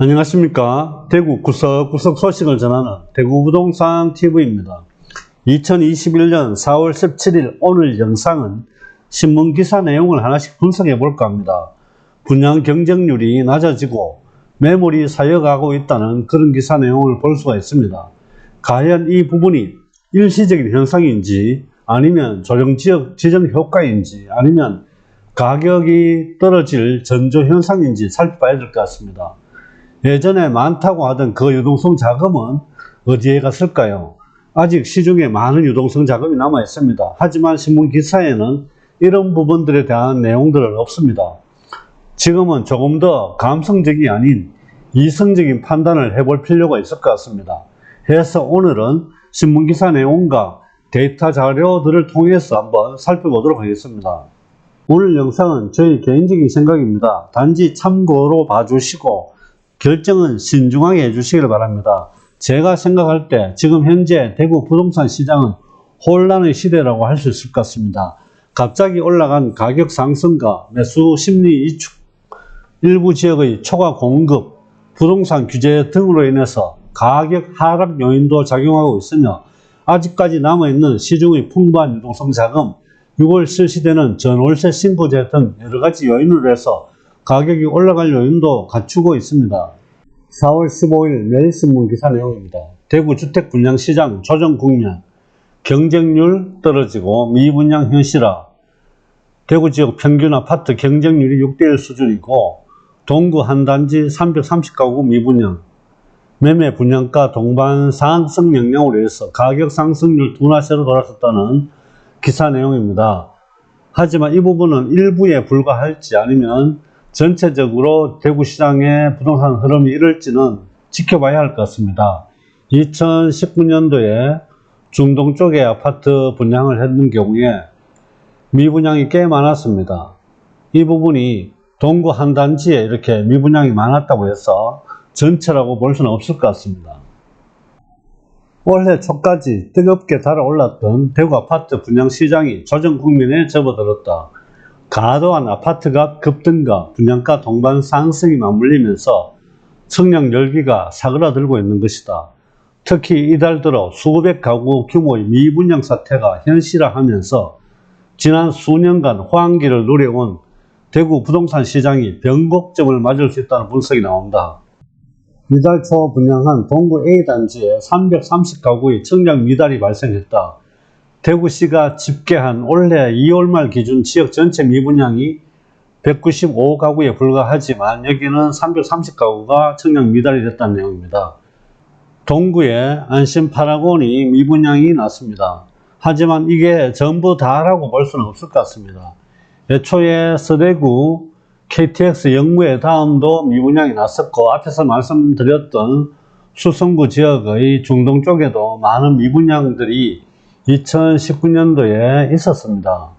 안녕하십니까. 대구 구석구석 소식을 전하는 대구부동산TV입니다. 2021년 4월 17일 오늘 영상은 신문기사 내용을 하나씩 분석해 볼까 합니다. 분양 경쟁률이 낮아지고 매물이 사여가고 있다는 그런 기사 내용을 볼 수가 있습니다. 과연 이 부분이 일시적인 현상인지 아니면 조정지역 지정 효과인지 아니면 가격이 떨어질 전조 현상인지 살펴봐야 될 것 같습니다. 예전에 많다고 하던 그 유동성 자금은 어디에 갔을까요? 아직 시중에 많은 유동성 자금이 남아 있습니다. 하지만 신문 기사에는 이런 부분들에 대한 내용들은 없습니다. 지금은 조금 더 감성적이 아닌 이성적인 판단을 해볼 필요가 있을 것 같습니다. 해서 오늘은 신문 기사 내용과 데이터 자료들을 통해서 한번 살펴보도록 하겠습니다. 오늘 영상은 저희 개인적인 생각입니다. 단지 참고로 봐주시고 결정은 신중하게 해주시길 바랍니다. 제가 생각할 때 지금 현재 대구 부동산 시장은 혼란의 시대라고 할 수 있을 것 같습니다. 갑자기 올라간 가격 상승과 매수 심리 위축, 일부 지역의 초과 공급, 부동산 규제 등으로 인해서 가격 하락 요인도 작용하고 있으며 아직까지 남아있는 시중의 풍부한 유동성 자금, 6월 실시되는 전월세 신고제 등 여러가지 요인으로 해서 가격이 올라갈 요인도 갖추고 있습니다. 4월 15일 매일신문 기사 내용입니다. 대구 주택분양시장 조정 국면, 경쟁률 떨어지고 미분양 현실화, 대구 지역 평균 아파트 경쟁률이 6대1 수준이고 동구 한 단지 330가구 미분양, 매매 분양가 동반 상승 영향으로 해서 가격 상승률 둔화세로 돌아섰다는 기사 내용입니다. 하지만 이 부분은 일부에 불과할지 아니면 전체적으로 대구시장의 부동산 흐름이 이럴지는 지켜봐야 할 것 같습니다. 2019년도에 중동 쪽에 아파트 분양을 했는 경우에 미분양이 꽤 많았습니다. 이 부분이 동구 한 단지에 이렇게 미분양이 많았다고 해서 전체라고 볼 수는 없을 것 같습니다. 올해 초까지 뜨겁게 달아올랐던 대구 아파트 분양 시장이 조정 국면에 접어들었다. 과도한 아파트값 급등과 분양가 동반 상승이 맞물리면서 청약 열기가 사그라들고 있는 것이다. 특히 이달 들어 수백 가구 규모의 미분양 사태가 현실화하면서 지난 수년간 호황기를 누려온 대구 부동산 시장이 변곡점을 맞을 수 있다는 분석이 나온다. 이달 초 분양한 동구 A단지에 330가구의 청약 미달이 발생했다. 대구시가 집계한 올해 2월 말 기준 지역 전체 미분양이 195가구에 불과하지만 여기는 330가구가 청약 미달이 됐다는 내용입니다. 동구에 안심 파라곤이 미분양이 났습니다. 하지만 이게 전부 다라고 볼 수는 없을 것 같습니다. 애초에 서대구 KTX 영무의 다음도 미분양이 났었고 앞에서 말씀드렸던 수성구 지역의 중동 쪽에도 많은 미분양들이 2019년도에 있었습니다.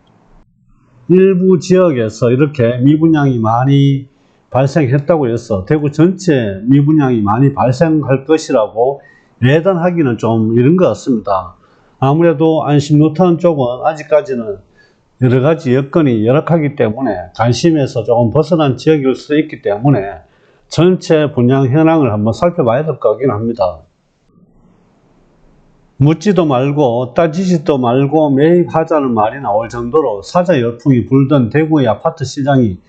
일부 지역에서 이렇게 미분양이 많이 발생했다고 해서 대구 전체 미분양이 많이 발생할 것이라고 예단하기는 좀 이른 것 같습니다. 아무래도 안심 뉴타운 쪽은 아직까지는 여러가지 여건이 열악하기 때문에 관심에서 조금 벗어난 지역일 수 있기 때문에 전체 분양 현황을 한번 살펴봐야 될 것 같긴 합니다. 묻지도 말고 따지지도 말고 매입하자는 말이 나올 정도로 사자 열풍이 불던 대구의 아파트 시장이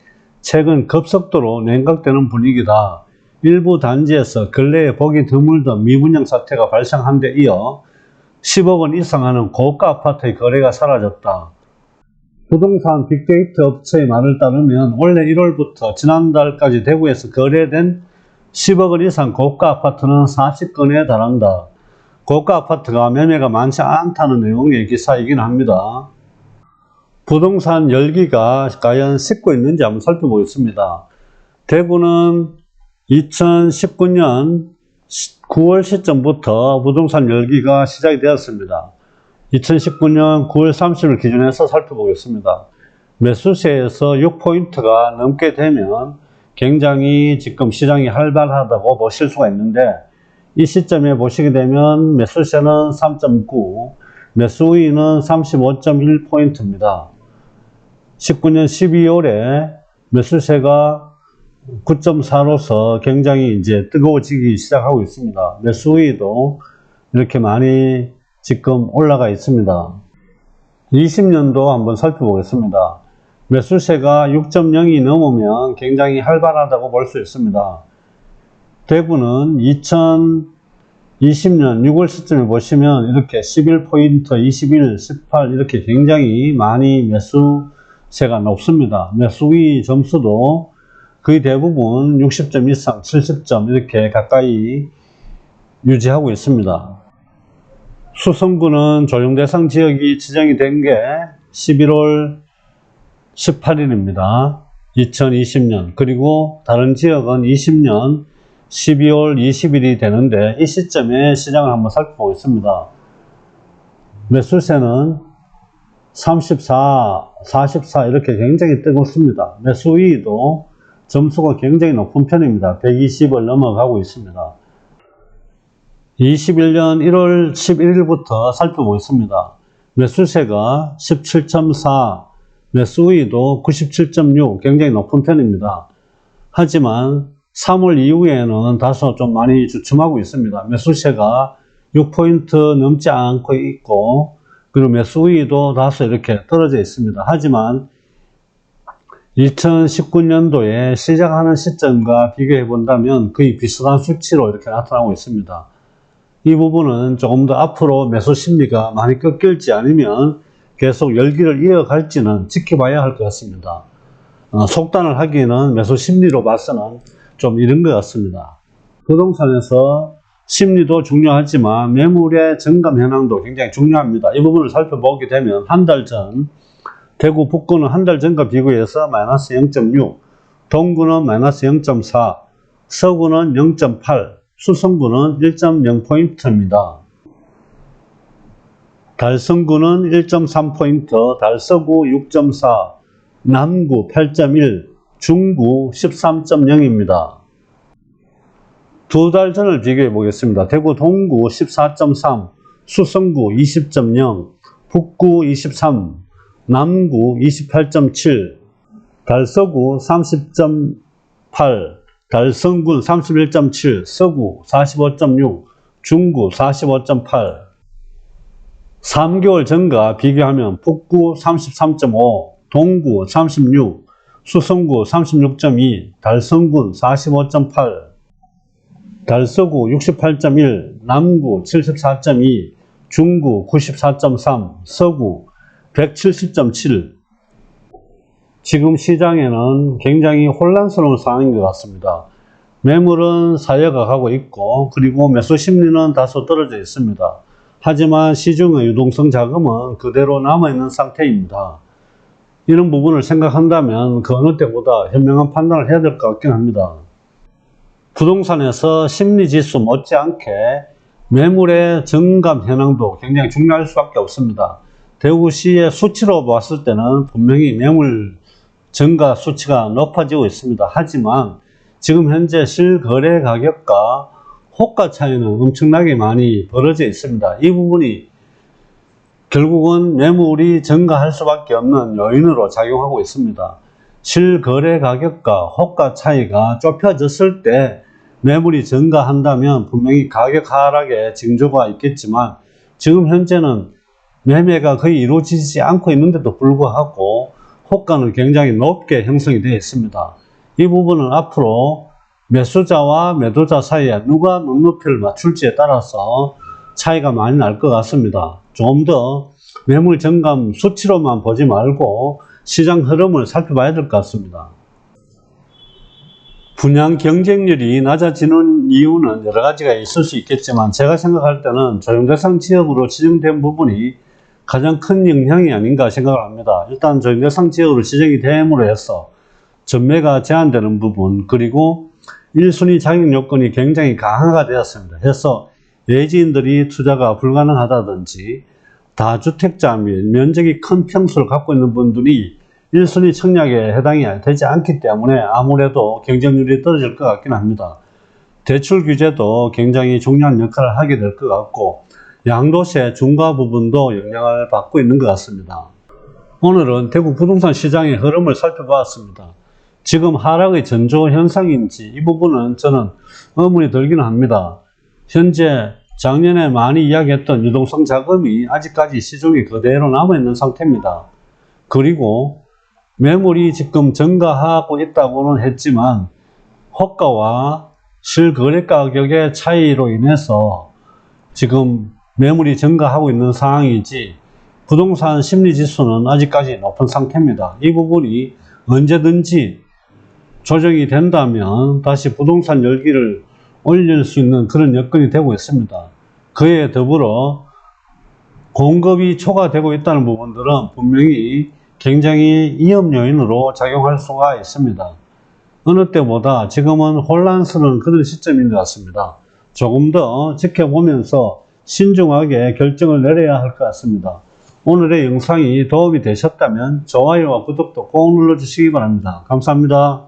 최근 급속도로 냉각되는 분위기다. 일부 단지에서 근래에 보기 드물던 미분양 사태가 발생한 데 이어 10억 원 이상 하는 고가 아파트의 거래가 사라졌다. 부동산 빅데이터 업체의 말을 따르면 올해 1월부터 지난달까지 대구에서 거래된 10억 원 이상 고가 아파트는 40건에 달한다. 고가 아파트가 매매가 많지 않다는 내용의 기사이긴 합니다. 부동산 열기가 과연 식고 있는지 한번 살펴보겠습니다. 대구는 2019년 9월 시점부터 부동산 열기가 시작이 되었습니다. 2019년 9월 30일 기준에서 살펴보겠습니다. 매수세에서 6포인트가 넘게 되면 굉장히 지금 시장이 활발하다고 보실 수가 있는데 이 시점에 보시게 되면 매수세는 3.9, 매수 우위는 35.1포인트입니다. 19년 12월에 매수세가 9.4로서 굉장히 이제 뜨거워지기 시작하고 있습니다. 매수 우위도 이렇게 많이 지금 올라가 있습니다. 20년도 한번 살펴보겠습니다. 매수세가 6.0이 넘으면 굉장히 활발하다고 볼 수 있습니다. 대구는 2020년 6월 시점에 보시면 이렇게 11포인트, 21, 18 이렇게 굉장히 많이 매수세가 높습니다. 매수 우위 점수도 거의 대부분 60점 이상, 70점 이렇게 가까이 유지하고 있습니다. 수성구는 조정 대상 지역이 지정이 된 게 11월 18일입니다. 2020년. 그리고 다른 지역은 20년 12월 20일이 되는데 이 시점에 시장을 한번 살펴보겠습니다. 매수세는 34, 44 이렇게 굉장히 뜨겁습니다. 매수 우위도 점수가 굉장히 높은 편입니다. 120을 넘어가고 있습니다. 21년 1월 11일부터 살펴보겠습니다. 매수세가 17.4, 매수 우위도 97.6 굉장히 높은 편입니다. 하지만 3월 이후에는 다소 좀 많이 주춤하고 있습니다. 매수세가 6포인트 넘지 않고 있고 그리고 매수 우위도 다소 이렇게 떨어져 있습니다. 하지만 2019년도에 시작하는 시점과 비교해 본다면 거의 비슷한 수치로 이렇게 나타나고 있습니다. 이 부분은 조금 더 앞으로 매수 심리가 많이 꺾일지 아니면 계속 열기를 이어갈지는 지켜봐야 할 것 같습니다. 속단을 하기에는 매수 심리로 봐서는 좀 이른 것 같습니다. 부동산에서 심리도 중요하지만 매물의 증감 현황도 굉장히 중요합니다. 이 부분을 살펴보게 되면 한 달 전 대구 북구는 한 달 전과 비교해서 마이너스 0.6, 동구는 마이너스 0.4, 서구는 0.8, 수성구는 1.0포인트입니다. 달성구는 1.3포인트, 달서구 6.4, 남구 8.1, 중구 13.0입니다. 두 달 전을 비교해 보겠습니다. 대구 동구 14.3, 수성구 20.0, 북구 23, 남구 28.7, 달서구 30.8, 달성군 31.7, 서구 45.6, 중구 45.8. 3개월 전과 비교하면 북구 33.5, 동구 36, 수성구 36.2, 달성군 45.8, 달서구 68.1, 남구 74.2, 중구 94.3, 서구 170.7. 지금 시장에는 굉장히 혼란스러운 상황인 것 같습니다. 매물은 사여가 가고 있고 그리고 매수 심리는 다소 떨어져 있습니다. 하지만 시중의 유동성 자금은 그대로 남아있는 상태입니다. 이런 부분을 생각한다면 그 어느 때보다 현명한 판단을 해야 될 것 같긴 합니다. 부동산에서 심리지수 못지않게 매물의 증감 현황도 굉장히 중요할 수밖에 없습니다. 대구시의 수치로 봤을 때는 분명히 매물 증가 수치가 높아지고 있습니다. 하지만 지금 현재 실거래 가격과 호가 차이는 엄청나게 많이 벌어져 있습니다. 이 부분이 결국은 매물이 증가할 수밖에 없는 요인으로 작용하고 있습니다. 실거래 가격과 호가 차이가 좁혀졌을 때 매물이 증가한다면 분명히 가격 하락의 징조가 있겠지만 지금 현재는 매매가 거의 이루어지지 않고 있는데도 불구하고 호가는 굉장히 높게 형성이 되어 있습니다. 이 부분은 앞으로 매수자와 매도자 사이에 누가 눈높이를 맞출지에 따라서 차이가 많이 날 것 같습니다. 좀 더 매물 증감 수치로만 보지 말고 시장 흐름을 살펴봐야 될 것 같습니다. 분양 경쟁률이 낮아지는 이유는 여러 가지가 있을 수 있겠지만 제가 생각할 때는 조정대상 지역으로 지정된 부분이 가장 큰 영향이 아닌가 생각을 합니다. 일단 조정대상 지역으로 지정이 됨으로 해서 전매가 제한되는 부분, 그리고 1순위 자격 요건이 굉장히 강화가 되었습니다. 해서 예지인들이 투자가 불가능하다든지 다주택자 및 면적이 큰 평수를 갖고 있는 분들이 1순위 청약에 해당이 되지 않기 때문에 아무래도 경쟁률이 떨어질 것 같긴 합니다. 대출 규제도 굉장히 중요한 역할을 하게 될 것 같고 양도세 중과 부분도 영향을 받고 있는 것 같습니다. 오늘은 대구 부동산 시장의 흐름을 살펴보았습니다. 지금 하락의 전조 현상인지 이 부분은 저는 의문이 들기는 합니다. 현재 작년에 많이 이야기했던 유동성 자금이 아직까지 시중에 그대로 남아있는 상태입니다. 그리고 매물이 지금 증가하고 있다고는 했지만 호가와 실거래 가격의 차이로 인해서 지금 매물이 증가하고 있는 상황이지 부동산 심리지수는 아직까지 높은 상태입니다. 이 부분이 언제든지 조정이 된다면 다시 부동산 열기를 올릴 수 있는 그런 여건이 되고 있습니다. 그에 더불어 공급이 초과되고 있다는 부분들은 분명히 굉장히 위험 요인으로 작용할 수가 있습니다. 어느 때보다 지금은 혼란스러운 그런 시점인 것 같습니다. 조금 더 지켜보면서 신중하게 결정을 내려야 할 것 같습니다. 오늘의 영상이 도움이 되셨다면 좋아요와 구독도 꼭 눌러주시기 바랍니다. 감사합니다.